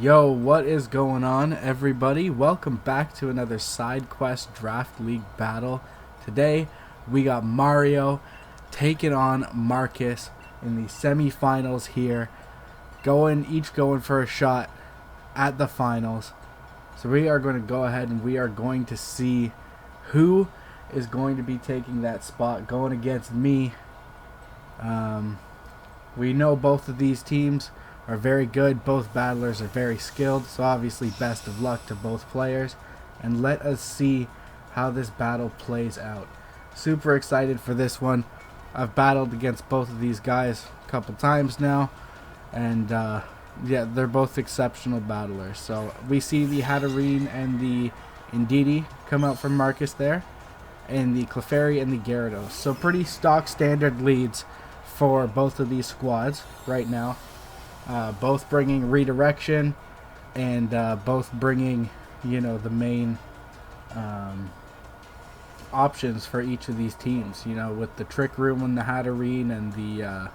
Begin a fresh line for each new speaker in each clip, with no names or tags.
Yo, what is going on, everybody? Welcome back to another Sidequest Draft League battle. Today, we got Mario taking on Marcus in the semifinals here, each going for a shot at the finals. So we are going to go ahead and we are going to see who is going to be taking that spot going against me. We know both of these teams are very good. Both battlers are very skilled, so obviously best of luck to both players. And let us see how this battle plays out. Super excited for this one. I've battled against both of these guys a couple times now, and yeah, they're both exceptional battlers. So we see the Hatterene and the Indeedee come out from Marcus there, and the Clefairy and the Gyarados. So pretty stock standard leads for both of these squads right now. Both bringing redirection and both bringing, the main options for each of these teams. With the Trick Room and the Hatterene and the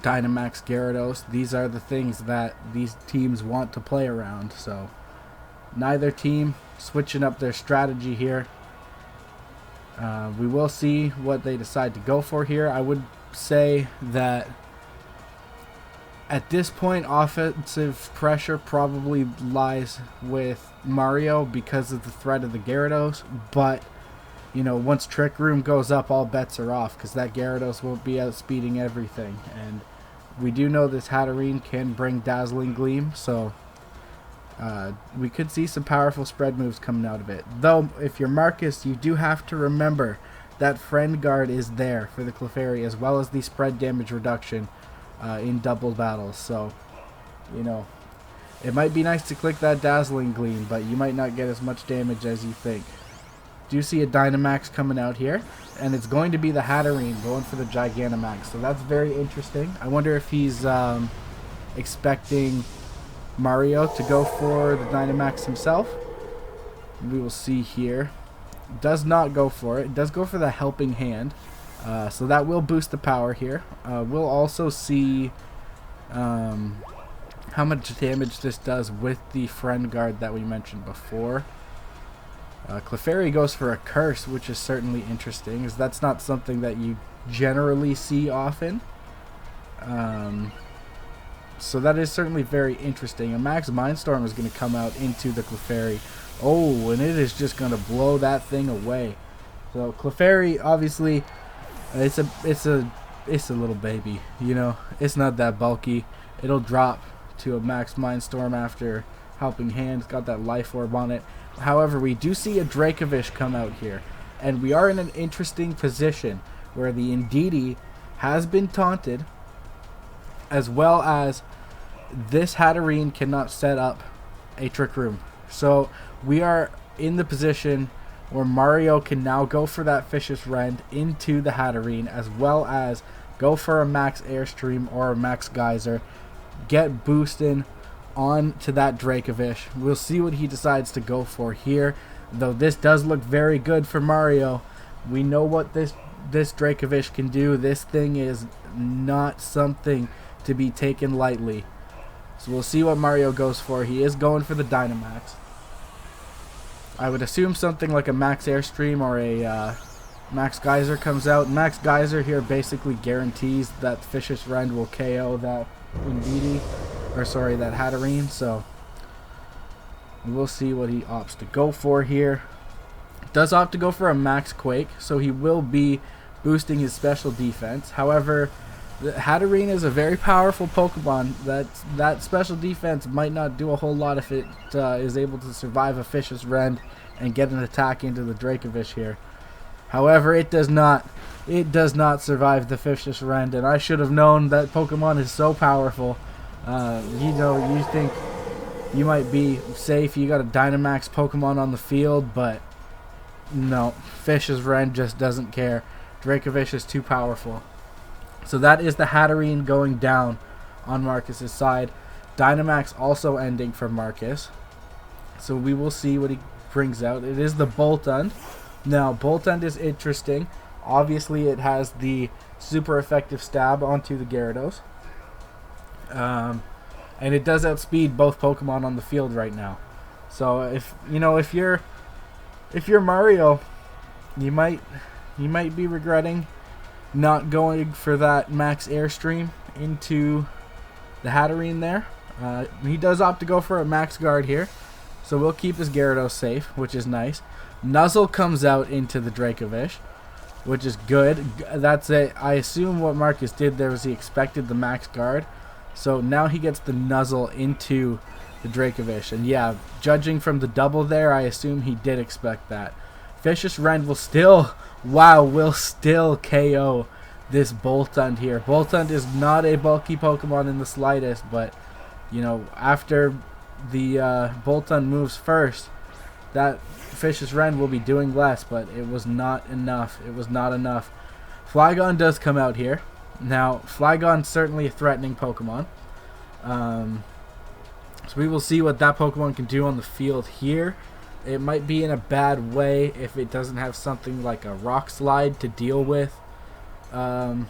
Dynamax Gyarados, these are the things that these teams want to play around. So neither team switching up their strategy here. We will see what they decide to go for here. I would say that at this point, offensive pressure probably lies with Mario because of the threat of the Gyarados. But, once Trick Room goes up, all bets are off because that Gyarados won't be outspeeding everything. And we do know this Hatterene can bring Dazzling Gleam, so we could see some powerful spread moves coming out of it. Though, if you're Marcus, you do have to remember that Friend Guard is there for the Clefairy as well as the spread damage reduction in double battles. So, it might be nice to click that Dazzling Gleam, but you might not get as much damage as you think. Do see a Dynamax coming out here, and it's going to be the Hatterene going for the Gigantamax. So that's very interesting. I wonder if he's expecting Mario to go for the Dynamax himself. We will see here. Does not go for it. It does go for the Helping Hand. So that will boost the power here. We'll also see how much damage this does with the Friend Guard that we mentioned before. Clefairy goes for a Curse, which is certainly interesting, as that's not something that you generally see often. So that is certainly very interesting. A Max Mindstorm is going to come out into the Clefairy. Oh, and it is just going to blow that thing away. So Clefairy, obviously, it's a little baby. It's not that bulky. It'll drop to a Max Mindstorm after Helping Hand. It's got that Life Orb on it. However, we do see a Dracovish come out here, and we are in an interesting position where the Indeedee has been taunted, as well as this Hatterene cannot set up a Trick Room. So we are in the position where Mario can now go for that Vicious Rend into the Hatterene, as well as go for a Max Airstream or a Max Geyser, get boosting on to that Dracovish. We'll see what he decides to go for here, though this does look very good for Mario. We know what this Dracovish can do. This thing is not something to be taken lightly. So we'll see what Mario goes for. He is going for the Dynamax. I would assume something like a Max Airstream or a Max Geyser comes out. Max Geyser here basically guarantees that Vicious Rend will KO that Indeedee, that Hatterene. So we'll see what he opts to go for here. Does opt to go for a Max Quake, so he will be boosting his special defense. However, the Hatterene is a very powerful Pokemon. That special defense might not do a whole lot if it is able to survive a Vicious Rend and get an attack into the Dracovish here. However, it does not. It does not survive the Vicious Rend, and I should have known that Pokemon is so powerful. You think you might be safe. You got a Dynamax Pokemon on the field, but no, Vicious Rend just doesn't care. Dracovish is too powerful. So that is the Hatterene going down on Marcus's side. Dynamax also ending for Marcus. So we will see what he brings out. It is the Boltund. Now, Boltund is interesting. Obviously, it has the super effective stab onto the Gyarados. and it does outspeed both Pokemon on the field right now. So if you're Mario, you might be regretting not going for that max airstream into the Hatterene there. He does opt to go for a max guard here, so we'll keep his Gyarados safe, which is nice. Nuzzle comes out into the Dracovish, which is good. That's it. I assume what Marcus did there was he expected the max guard, so now he gets the Nuzzle into the Dracovish. And yeah, judging from the double there, I assume he did expect that. Vicious Rend will still KO this Boltund here. Boltund is not a bulky Pokemon in the slightest, but you know, after the Boltund moves first, that Vicious Rend will be doing less, but it was not enough. It was not enough. Flygon does come out here. Now, Flygon's certainly a threatening Pokemon. So we will see what that Pokemon can do on the field here. It might be in a bad way if it doesn't have something like a Rock Slide to deal with this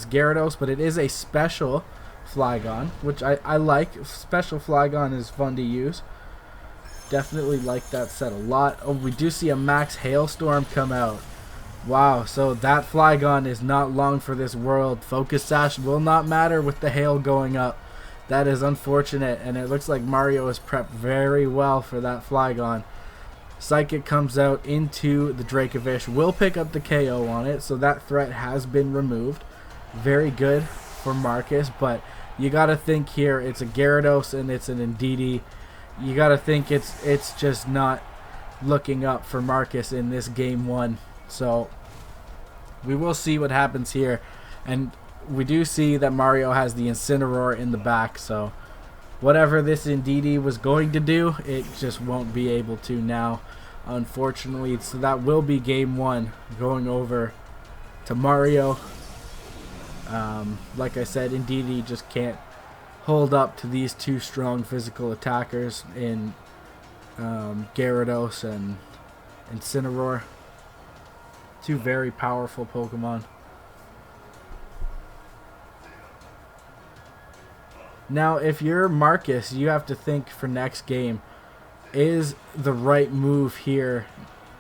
Gyarados, but it is a special Flygon, which I like. Special Flygon is fun to use. Definitely like that set a lot. Oh, we do see a Max Hailstorm come out. Wow, so that Flygon is not long for this world. Focus Sash will not matter with the hail going up. That is unfortunate, and it looks like Mario is prepped very well for that Flygon. Psychic comes out into the Dracovish. Will pick up the KO on it, so that threat has been removed. Very good for Marcus, but you gotta think here it's a Gyarados and it's an Indeedee. You gotta think it's just not looking up for Marcus in this game one. So we will see what happens here, and we do see that Mario has the Incineroar in the back, so whatever this Indeedee was going to do, it just won't be able to now, unfortunately. So that will be game one, going over to Mario. Like I said, Indeedee just can't hold up to these two strong physical attackers in Gyarados and Incineroar. Two very powerful Pokemon. Now, if you're Marcus, you have to think for next game, is the right move here,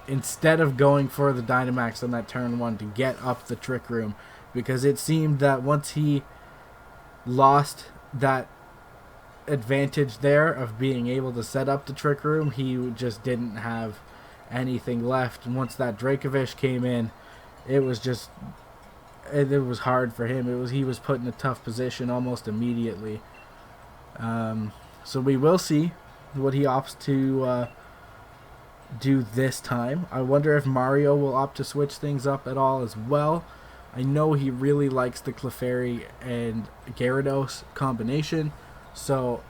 instead of going for the Dynamax on that turn one to get up the Trick Room, because it seemed that once he lost that advantage there of being able to set up the Trick Room, he just didn't have anything left. And once that Dracovish came in, it was hard for him. He was put in a tough position almost immediately. So we will see what he opts to do this time. I wonder if Mario will opt to switch things up at all as well. I know he really likes the Clefairy and Gyarados combination, so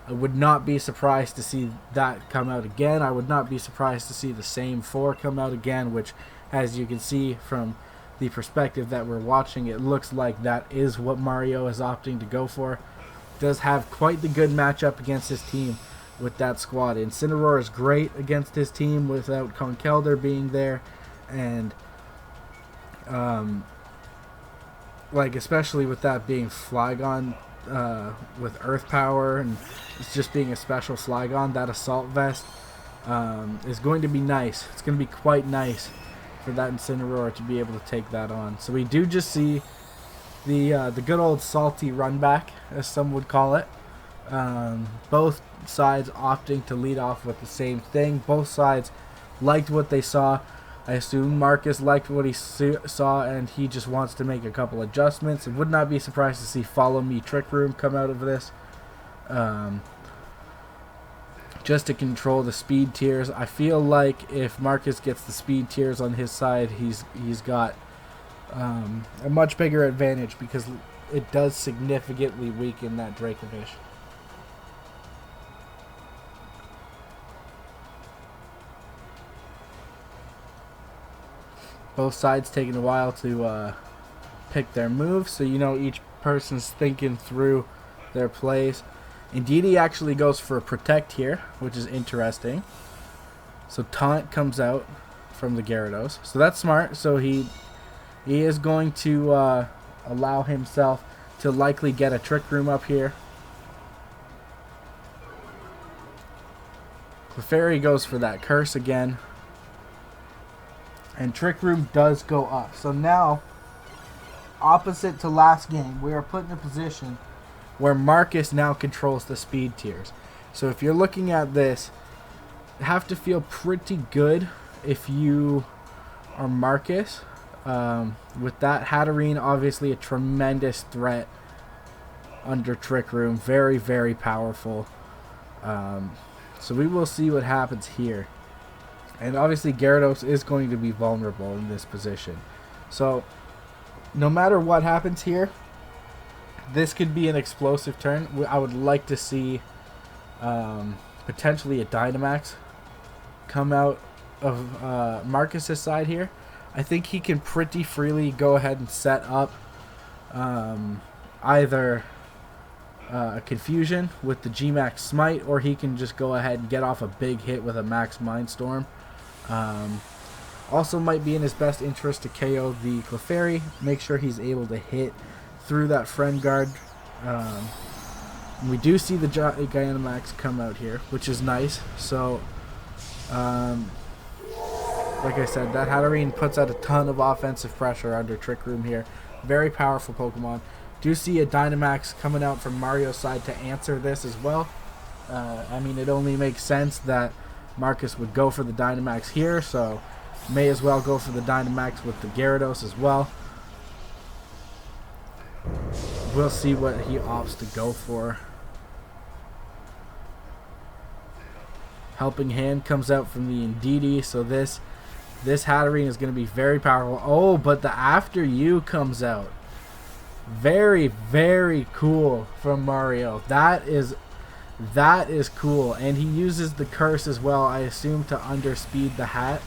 I would not be surprised to see that come out again. I would not be surprised to see the same four come out again, which, as you can see from the perspective that we're watching, it looks like that is what Mario is opting to go for. Does have quite the good matchup against his team with that squad. Incineroar is great against his team without Conkeldurrs being there, and especially with that being Flygon with Earth Power, and it's just being a special Flygon, that Assault Vest is going to be nice. It's going to be quite nice for that Incineroar to be able to take that on. So we do just see the good old salty run back, as some would call it. Both sides opting to lead off with the same thing. Both sides liked what they saw. I assume Marcus liked what he saw, and he just wants to make a couple adjustments. I would not be surprised to see Follow Me Trick Room come out of this. Just to control the speed tiers. I feel like if Marcus gets the speed tiers on his side, he's got a much bigger advantage, because it does significantly weaken that Dracovish. Both sides taking a while to pick their moves, so each person's thinking through their plays. Indeedee actually goes for a Protect here, which is interesting. So Taunt comes out from the Gyarados, so that's smart. So he is going to allow himself to likely get a Trick Room up here. Clefairy goes for that curse again. And Trick Room does go up. So now, opposite to last game, we are put in a position where Marcus now controls the speed tiers. So if you're looking at this, you have to feel pretty good if you are Marcus. With that, Hatterene, obviously a tremendous threat under Trick Room. Very, very powerful. So we will see what happens here. And obviously Gyarados is going to be vulnerable in this position. So no matter what happens here, this could be an explosive turn. I would like to see potentially a Dynamax come out of Marcus's side here. I think he can pretty freely go ahead and set up either a Confusion with the G-Max Smite, or he can just go ahead and get off a big hit with a Max Mindstorm. Also might be in his best interest to KO the Clefairy, make sure he's able to hit through that Friend Guard. We do see the Gigantamax come out here, which is nice. So, like I said, that Hatterene puts out a ton of offensive pressure under Trick Room here. Very powerful Pokemon. Do see a Dynamax coming out from Mario's side to answer this as well. I mean, it only makes sense that Marcus would go for the Dynamax here, so may as well go for the Dynamax with the Gyarados as well. We'll see what he opts to go for. Helping Hand comes out from the Indeedee, so this Hatterene is going to be very powerful. Oh, but the After You comes out. Very, very cool from Mario. That is cool. And he uses the curse as well, I assume, to underspeed the hat.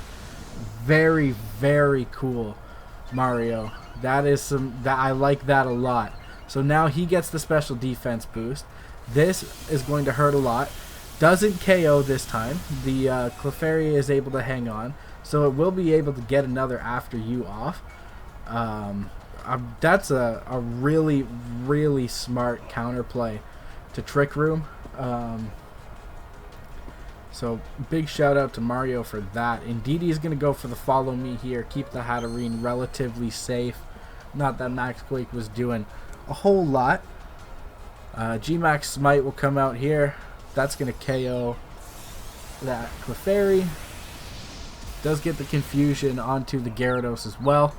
Very, very cool, Mario. I like that a lot. So now he gets the special defense boost. This is going to hurt a lot. Doesn't KO this time. The Clefairy is able to hang on, so it will be able to get another After You off. That's a really, really smart counterplay to Trick Room. So big shout out to Mario for that. Indeedee is going to go for the Follow Me here. Keep the Hatterene relatively safe. Not that Max Quake was doing a whole lot. G-Max Smite will come out here. That's going to KO that Clefairy. Does get the Confusion onto the Gyarados as well.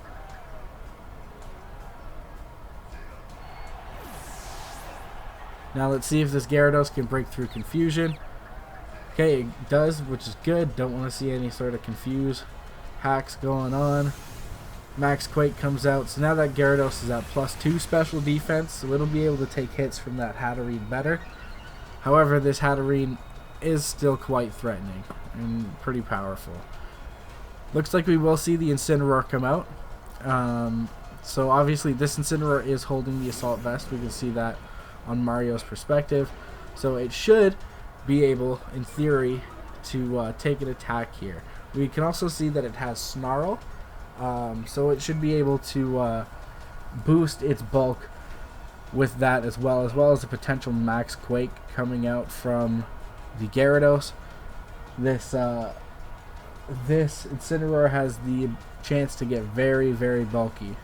Now let's see if this Gyarados can break through Confusion. Okay, it does, which is good. Don't want to see any sort of confuse hacks going on. Max Quake comes out, so now that Gyarados is at +2 special defense, so it'll be able to take hits from that Hatterene better. However, this Hatterene is still quite threatening and pretty powerful. Looks like we will see the Incineroar come out. So obviously this Incineroar is holding the Assault Vest. We can see that on Mario's perspective. So it should be able, in theory, to take an attack here. We can also see that it has Snarl. So it should be able to boost its bulk with that as well as a potential Max Quake coming out from the Gyarados. This Incineroar has the chance to get very, very bulky.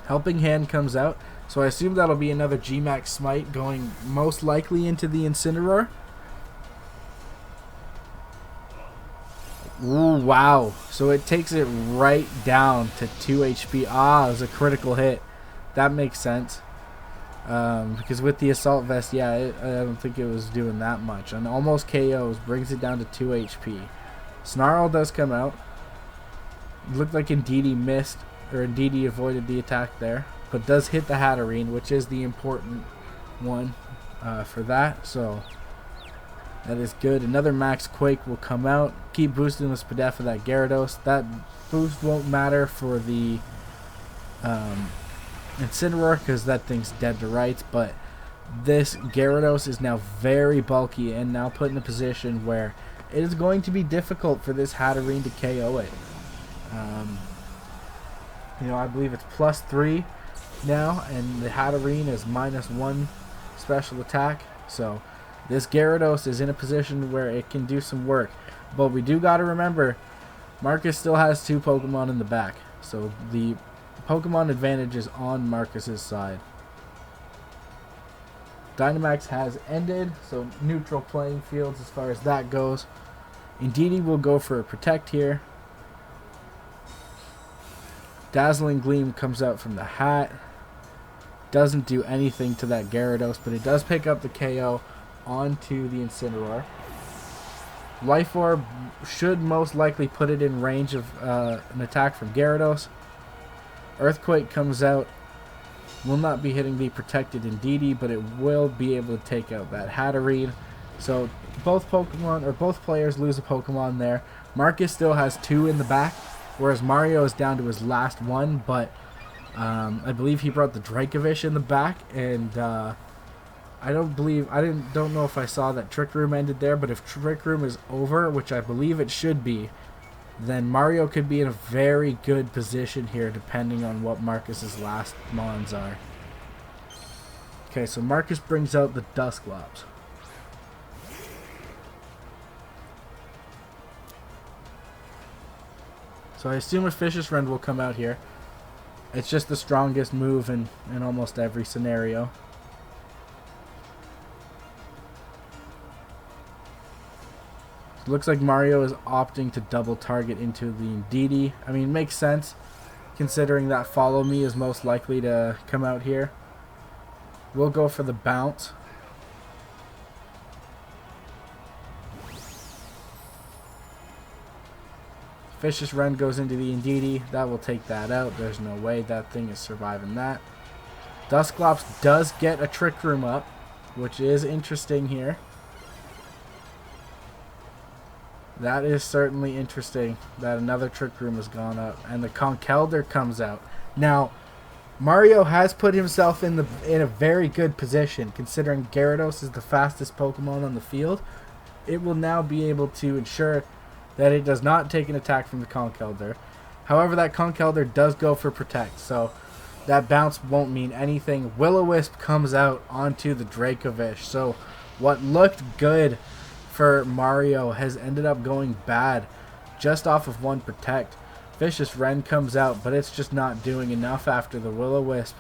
Helping Hand comes out, so I assume that'll be another G-Max Smite going most likely into the Incineroar. Ooh, wow. So it takes it right down to 2 HP. Ah, it was a critical hit. That makes sense. Because with the Assault Vest, yeah, I don't think it was doing that much. And almost KOs, brings it down to 2 HP. Snarl does come out. It looked like Indeedee missed, or Indeedee avoided the attack there. But does hit the Hatterene, which is the important one for that. So that is good. Another Max Quake will come out. Keep boosting the Spadef of that Gyarados. That boost won't matter for the Incineroar because that thing's dead to rights. But this Gyarados is now very bulky and now put in a position where it is going to be difficult for this Hatterene to KO it. I believe it's +3 now, and the Hatterene is -1 special attack. So this Gyarados is in a position where it can do some work. But we do got to remember, Marcus still has 2 Pokemon in the back. So the Pokemon advantage is on Marcus's side. Dynamax has ended, so neutral playing fields as far as that goes. Indeedee will go for a Protect here. Dazzling Gleam comes out from the hat. Doesn't do anything to that Gyarados, but it does pick up the KO onto the Incineroar. Life Orb should most likely put it in range of an attack from Gyarados. Earthquake comes out. Will not be hitting the protected Indeedee, but it will be able to take out that Hatterene. So both players lose a Pokemon there. Marcus still has 2 in the back, whereas Mario is down to his last 1, but I believe he brought the Dracovish in the back, and I don't know if I saw that Trick Room ended there, but if Trick Room is over, which I believe it should be, then Mario could be in a very good position here depending on what Marcus's last mons are. Okay, so Marcus brings out the Dusclops. So I assume a Fishious Rend will come out here. It's just the strongest move in almost every scenario. Looks like Mario is opting to double target into the Indeedee. I mean, it makes sense considering that Follow Me is most likely to come out here. We'll go for the bounce. Fishious Rend goes into the Indeedee. That will take that out. There's no way that thing is surviving that. Dusclops does get a Trick Room up, which is interesting here. That is certainly interesting that another Trick Room has gone up. And the Conkeldurr comes out. Now, Mario has put himself in a very good position considering Gyarados is the fastest Pokemon on the field. It will now be able to ensure that it does not take an attack from the Conkeldurr. However, that Conkeldurr does go for Protect, so that bounce won't mean anything. Will-O-Wisp comes out onto the Dracovish. So what looked good for Mario has ended up going bad just off of 1 Protect. Fishious Rend comes out, but it's just not doing enough after the Will-O-Wisp.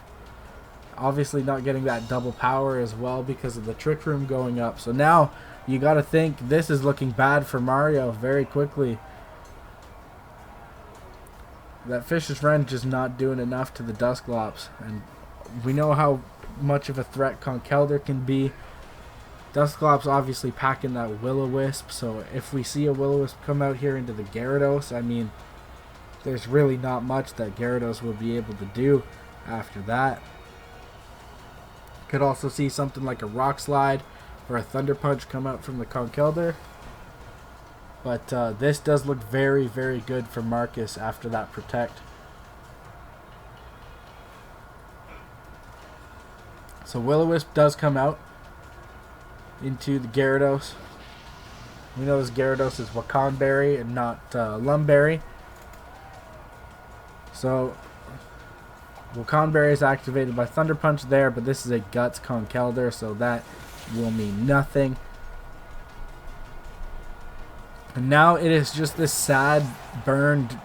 Obviously not getting that double power as well because of the Trick Room going up. So now you got to think this is looking bad for Mario very quickly. That Fishious Rend just not doing enough to the Dusclops. And we know how much of a threat Conkeldurr can be. Dusclops obviously packing that Will-O-Wisp, so if we see a Will-O-Wisp come out here into the Gyarados, I mean, there's really not much that Gyarados will be able to do after that. Could also see something like a Rock Slide or a Thunder Punch come out from the Conkeldurr. But this does look very, very good for Marcus after that Protect. So Will-O-Wisp does come out into the Gyarados. We know this Gyarados is Wakanberry and not Lumberry. So Wakanberry is activated by Thunder Punch there, but this is a Guts Conkeldurr, so that will mean nothing. And now it is just this sad burned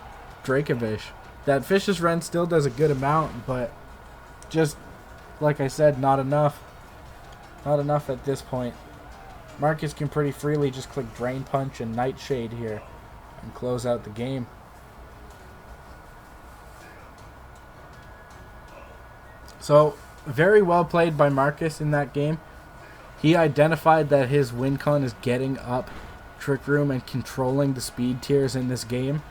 Dracovish. That Fishious Rend still does a good amount, but just like I said, not enough. Not enough at this point. Marcus can pretty freely just click Drain Punch and Nightshade here and close out the game. So, very well played by Marcus in that game. He identified that his win con is getting up Trick Room and controlling the speed tiers in this game.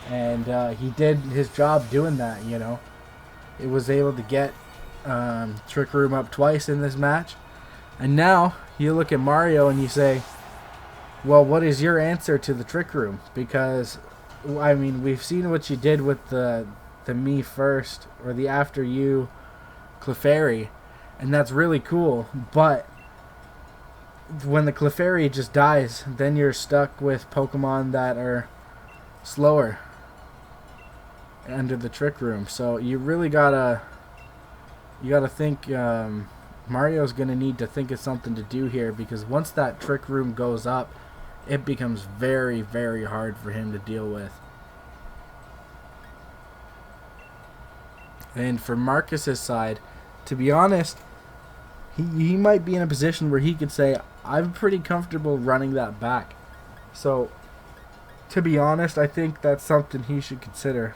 And he did his job doing that, you know. It was able to get Trick Room up twice in this match. And now you look at Mario and you say, well, what is your answer to the Trick Room? Because, I mean, we've seen what you did with the Me First or the After You Clefairy, and that's really cool. But when the Clefairy just dies, then you're stuck with Pokemon that are slower under the Trick Room. So you really gotta think Mario's going to need to think of something to do here, because once that Trick Room goes up, it becomes very, very hard for him to deal with. And for Marcus's side, to be honest, he might be in a position where he could say, I'm pretty comfortable running that back. So, to be honest, I think that's something he should consider.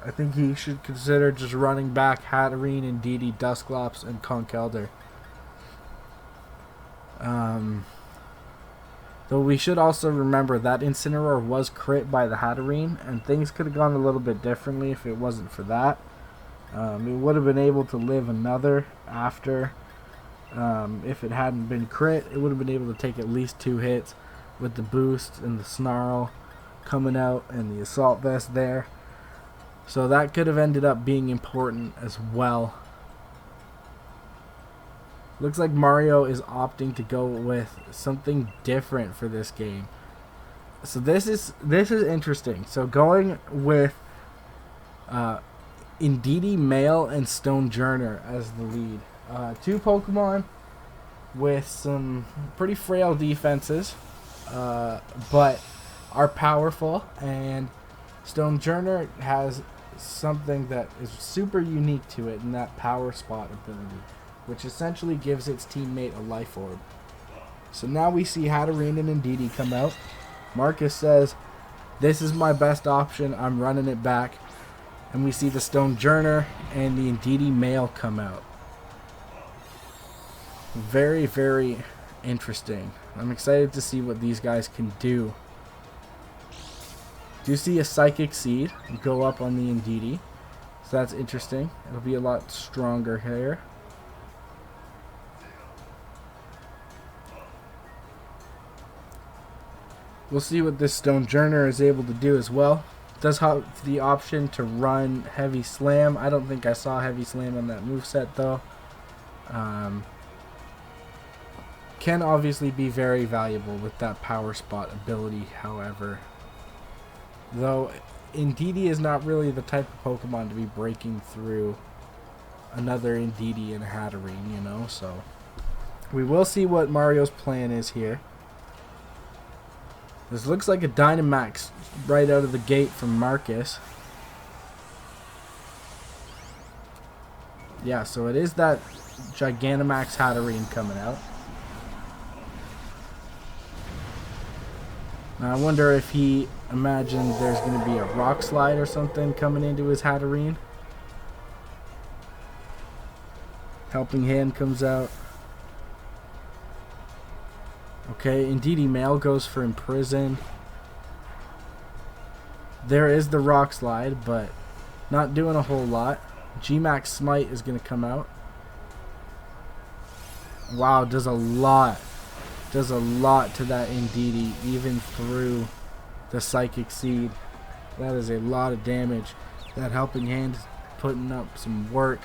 I think he should consider just running back Hatterene, Indeedee, Dusclops, and Conkeldurr. Though we should also remember that Incineroar was crit by the Hatterene, and things could have gone a little bit differently if it wasn't for that. It would have been able to live another after. If it hadn't been crit, it would have been able to take at least 2 hits with the boost and the Snarl coming out and the Assault Vest there. So that could have ended up being important as well. Looks like Mario is opting to go with something different for this game. So this is interesting. So going with Indeedee Male and Stonejourner as the lead. 2 Pokemon with some pretty frail defenses, but are powerful, and Stonejourner has something that is super unique to it in that Power Spot ability, which essentially gives its teammate a Life Orb. So now we see Hatterene and Indeedee come out. Marcus says, this is my best option, I'm running it back. And we see the Stonejourner and the Indeedee Male come out. Very, very interesting. I'm excited to see what these guys can do. Do see a Psychic Seed go up on the Indeedee, so that's interesting. It'll be a lot stronger here. We'll see what this Stonejourner is able to do as well. Does have the option to run Heavy Slam. I don't think I saw Heavy Slam on that moveset though. Can obviously be very valuable with that Power Spot ability, however. Though Indeedee is not really the type of Pokemon to be breaking through another Indeedee and Hatterene, you know, so we will see what Mario's plan is here. This looks like a Dynamax right out of the gate from Marcus. Yeah, so it is that Gigantamax Hatterene coming out. Now I wonder if he imagined there's going to be a Rock Slide or something coming into his Hatterene. Helping Hand comes out. Okay, Indeedee Male goes for Imprison. There is the Rock Slide, but not doing a whole lot. G-Max Smite is going to come out. Wow, does a lot. Does a lot to that Indeedee, even through the Psychic Seed. That is a lot of damage. That Helping Hand is putting up some work.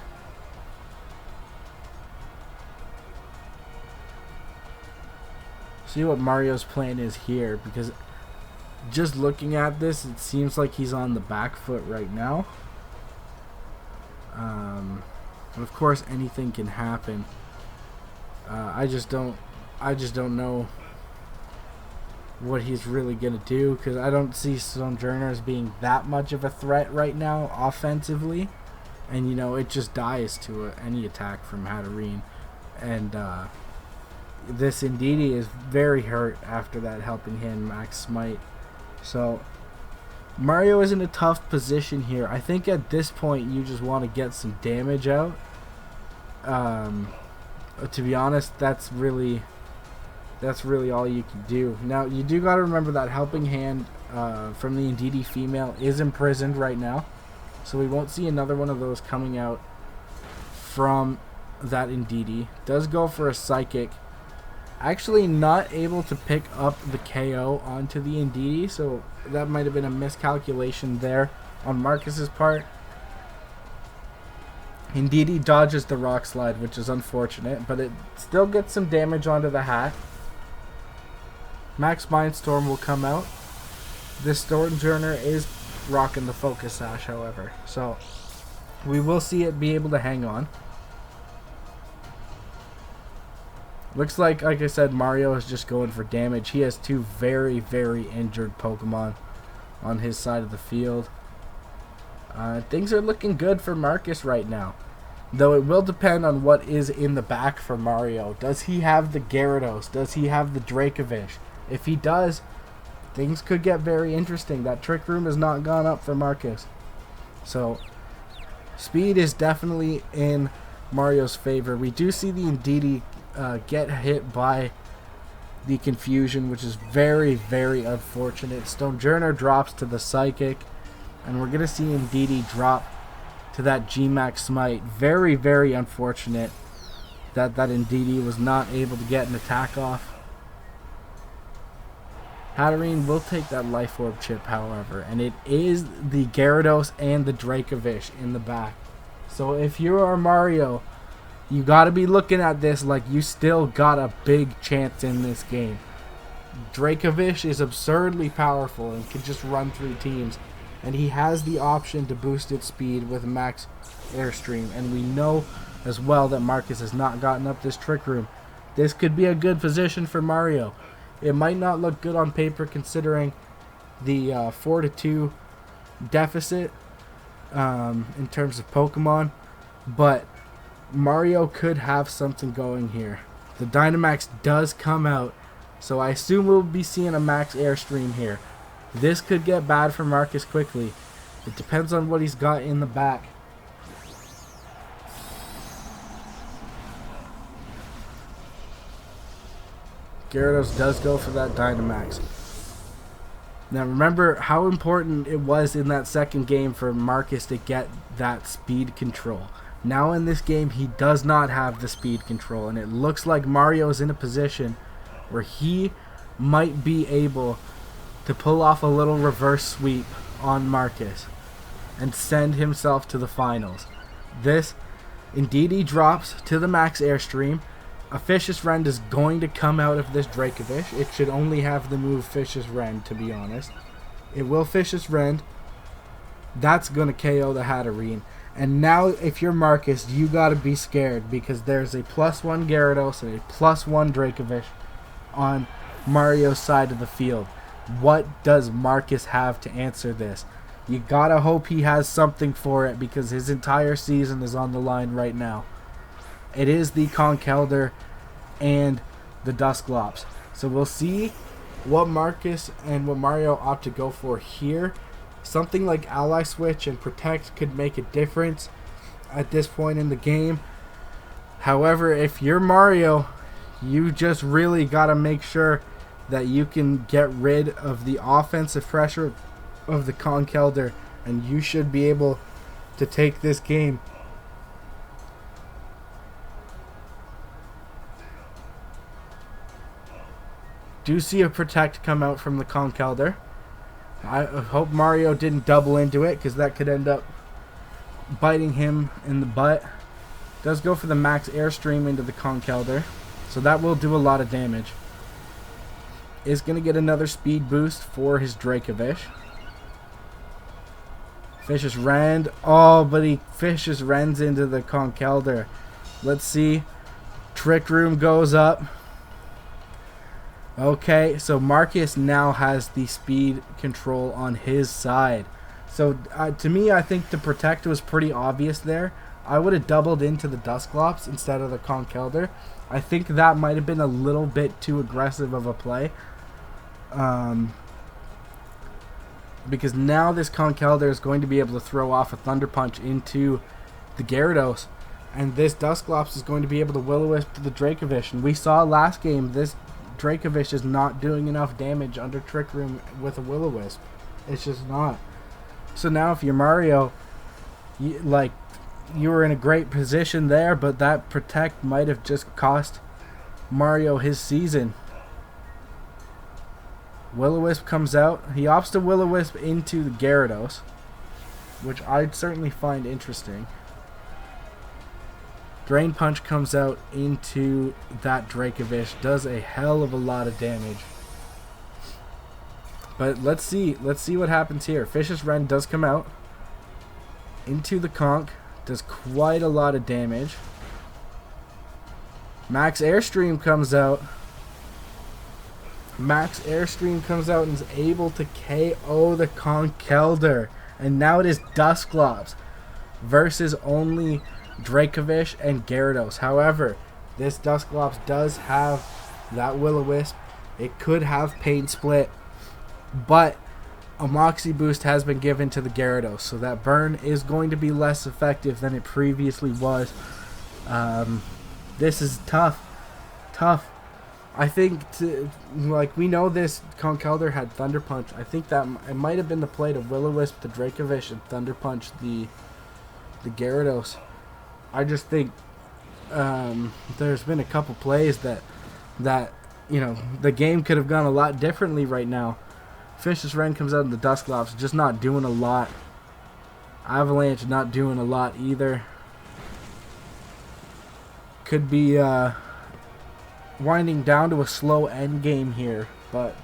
See what Mario's plan is here, because just looking at this, it seems like he's on the back foot right now. But of course, anything can happen. I just don't know what he's really gonna do, because I don't see Stonejourner as being that much of a threat right now offensively, and you know it just dies to any attack from Hatterene, and this Indeedee is very hurt after that Helping Hand Max Smite. So Mario is in a tough position here. I think at this point you just want to get some damage out. To be honest, that's really all you can do. Now you do got to remember that Helping Hand from the Indeedee female is imprisoned right now, so we won't see another one of those coming out from that Indeedee. Does go for a Psychic. Actually not able to pick up the KO onto the Indeedee, so that might have been a miscalculation there on Marcus's part. Indeedee dodges the Rock Slide, which is unfortunate, but it still gets some damage onto the hat. Max Mindstorm will come out. This Stonejourner is rocking the Focus Sash, however, so we will see it be able to hang on. Looks like I said, Mario is just going for damage. He has two very, very injured Pokemon on his side of the field. Things are looking good for Marcus right now. Though it will depend on what is in the back for Mario. Does he have the Gyarados? Does he have the Dracovish? If he does, things could get very interesting. That Trick Room has not gone up for Marcus. So, speed is definitely in Mario's favor. We do see the Indeedee get hit by the Confusion, which is very, very unfortunate. Stonjourner drops to the Psychic, and we're going to see Indeedee drop to that G-Max Smite. Very, very unfortunate that Indeedee was not able to get an attack off. Hatterene will take that Life Orb chip, however, and it is the Gyarados and the Dracovish in the back. So if you are Mario, you got to be looking at this like you still got a big chance in this game. Dracovish is absurdly powerful and can just run through teams, and he has the option to boost its speed with Max Airstream, and we know as well that Marcus has not gotten up this Trick Room. This could be a good position for Mario. It might not look good on paper considering the 4-2 deficit in terms of Pokemon, but Mario could have something going here. The Dynamax does come out, so I assume we'll be seeing a Max Airstream here. This could get bad for Marcus quickly. It depends on what he's got in the back. Gyarados does go for that Dynamax. Now remember how important it was in that second game for Marcus to get that speed control. Now in this game he does not have the speed control, and it looks like Mario is in a position where he might be able to pull off a little reverse sweep on Marcus and send himself to the finals. This Indeedee drops to the Max Airstream. A Fishious Rend is going to come out of this Dracovish. It should only have the move Fishious Rend, to be honest. It will Fishious Rend. That's going to KO the Hatterene. And now, if you're Marcus, you got to be scared because there's a +1 Gyarados and a +1 Dracovish on Mario's side of the field. What does Marcus have to answer this? You got to hope he has something for it because his entire season is on the line right now. It is the Conkeldurr and the Dusclops. So we'll see what Marcus and what Mario opt to go for here. Something like Ally Switch and Protect could make a difference at this point in the game. However, if you're Mario, you just really got to make sure that you can get rid of the offensive pressure of the Conkeldurr, and you should be able to take this game. Do see a Protect come out from the Conkeldurr. I hope Mario didn't double into it because that could end up biting him in the butt. Does go for the Max Airstream into the Conkeldurr, so that will do a lot of damage. Is going to get another speed boost for his Dracovish. Fishious Rend. Oh, but he Fishious Rends into the Conkeldurr. Let's see. Trick Room goes up. Okay, so Marcus now has the speed control on his side. So to me, I think the Protect was pretty obvious there. I would have doubled into the Dusclops instead of the Conkeldurr. I think that might have been a little bit too aggressive of a play. Because now this Conkeldurr is going to be able to throw off a Thunder Punch into the Gyarados. And this Dusclops is going to be able to Will-O-Wisp to the Dracovish. And we saw last game, this Dracovish is not doing enough damage under Trick Room with a Will-O-Wisp. It's just not. So now if you're Mario, you were in a great position there, but that Protect might have just cost Mario his season. Will-O-Wisp comes out. He opts to Will-O-Wisp into the Gyarados, which I'd certainly find interesting. Drain Punch comes out into that Dracovish. Does a hell of a lot of damage. But let's see what happens here. Fishious Rend does come out into the Conk. Does quite a lot of damage. Max Airstream comes out. Max Airstream comes out and is able to KO the Conkeldurr. And now it is Dusclops versus only Dracovish and Gyarados. However, this Dusclops does have that Will-O-Wisp. It could have Pain Split, but a Moxie Boost has been given to the Gyarados, so that burn is going to be less effective than it previously was. This is tough. I think, we know this Conkeldurr had Thunder Punch. I think that it might have been the play to Will-O-Wisp the Dracovish and Thunder Punch the Gyarados. I just think there's been a couple plays that the game could have gone a lot differently right now. Fish's Wren comes out in the Dusclops, just not doing a lot. Avalanche not doing a lot either. Could be winding down to a slow end game here, but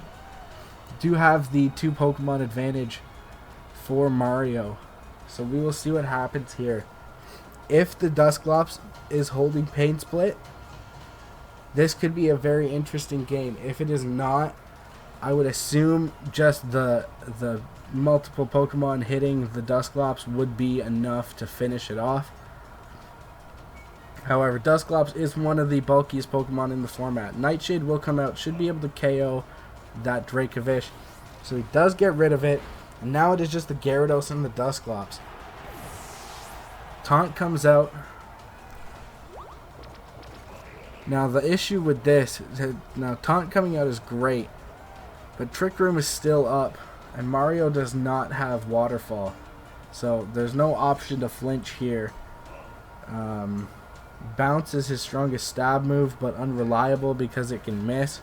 do have the 2 Pokemon advantage for Mario. So we will see what happens here. If the Dusclops is holding Pain Split, this could be a very interesting game. If it is not, I would assume just the multiple Pokemon hitting the Dusclops would be enough to finish it off. However, Dusclops is one of the bulkiest Pokemon in the format. Nightshade will come out, should be able to KO that Dracovish. So he does get rid of it. And now it is just the Gyarados and the Dusclops. Taunt comes out. Now the issue with this, now Taunt coming out is great, but Trick Room is still up, and Mario does not have Waterfall. So there's no option to flinch here. Bounce is his strongest stab move, but unreliable because it can miss.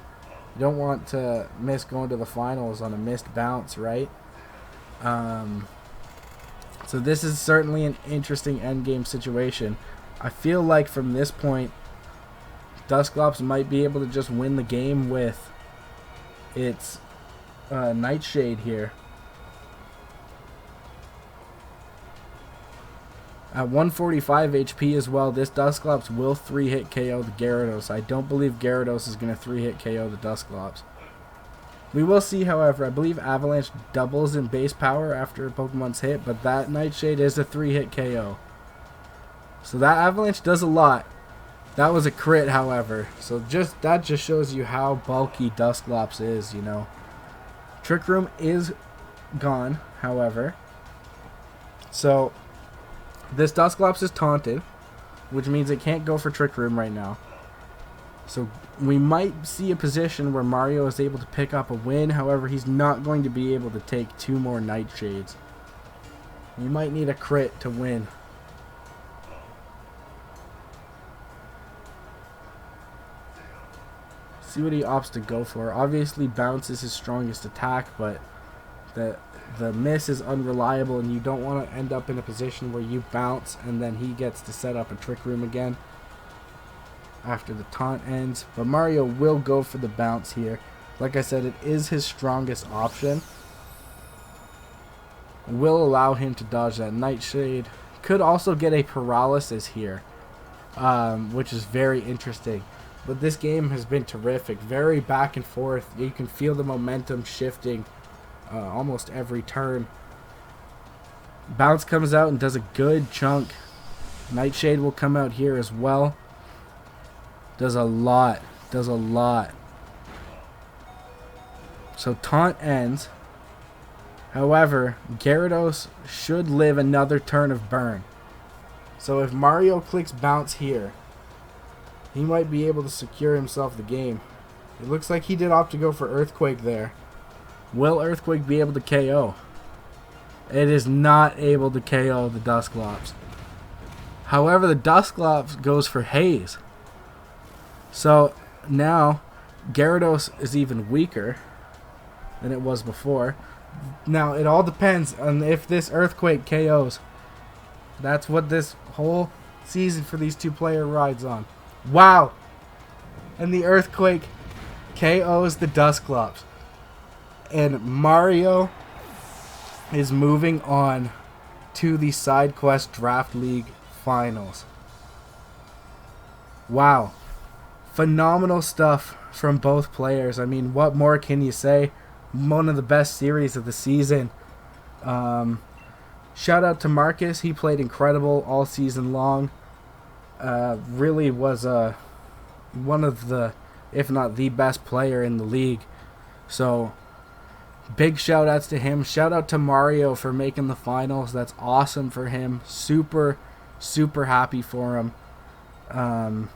You don't want to miss going to the finals on a missed bounce, right? So this is certainly an interesting endgame situation. I feel like from this point, Dusclops might be able to just win the game with its Nightshade here. At 145 HP as well, this Dusclops will 3-hit KO the Gyarados. I don't believe Gyarados is going to 3-hit KO the Dusclops. We will see, however. I believe Avalanche doubles in base power after a Pokemon's hit, but that Nightshade is a 3-hit KO. So that Avalanche does a lot. That was a crit, however. So that just shows you how bulky Dusclops is, you know. Trick Room is gone, however. So this Dusclops is taunted, which means it can't go for Trick Room right now. So we might see a position where Mario is able to pick up a win. However, he's not going to be able to take 2 more Nightshades. You might need a crit to win. See what he opts to go for. Obviously, Bounce is his strongest attack, but the miss is unreliable, and you don't want to end up in a position where you bounce and then he gets to set up a Trick Room again after the taunt ends. But Mario will go for the bounce here. Like I said, it is his strongest option. Will allow him to dodge that Nightshade. Could also get a paralysis here, which is very interesting. But this game has been terrific. Very back and forth. You can feel the momentum shifting almost every turn. Bounce comes out and does a good chunk. Nightshade will come out here as well. Does a lot. Does a lot. So taunt ends. However, Gyarados should live another turn of burn. So if Mario clicks bounce here, he might be able to secure himself the game. It looks like he did opt to go for Earthquake there. Will Earthquake be able to KO? It is not able to KO the Dusclops. However, the Dusclops goes for Haze. So now Gyarados is even weaker than it was before. Now it all depends on if this Earthquake KOs. That's what this whole season for these 2 player rides on. Wow! And the Earthquake KOs the Dusclops. And Mario is moving on to the Sidequest Draft League Finals. Wow. phenomenal stuff from both players. I mean, what more can you say? One of the best series of the season. Shout out to Marcus. He played incredible all season long. Really was one of the, if not the best player in the league. So big shout outs to him. Shout out to Mario for making the finals. That's awesome for him. Super, super happy for him.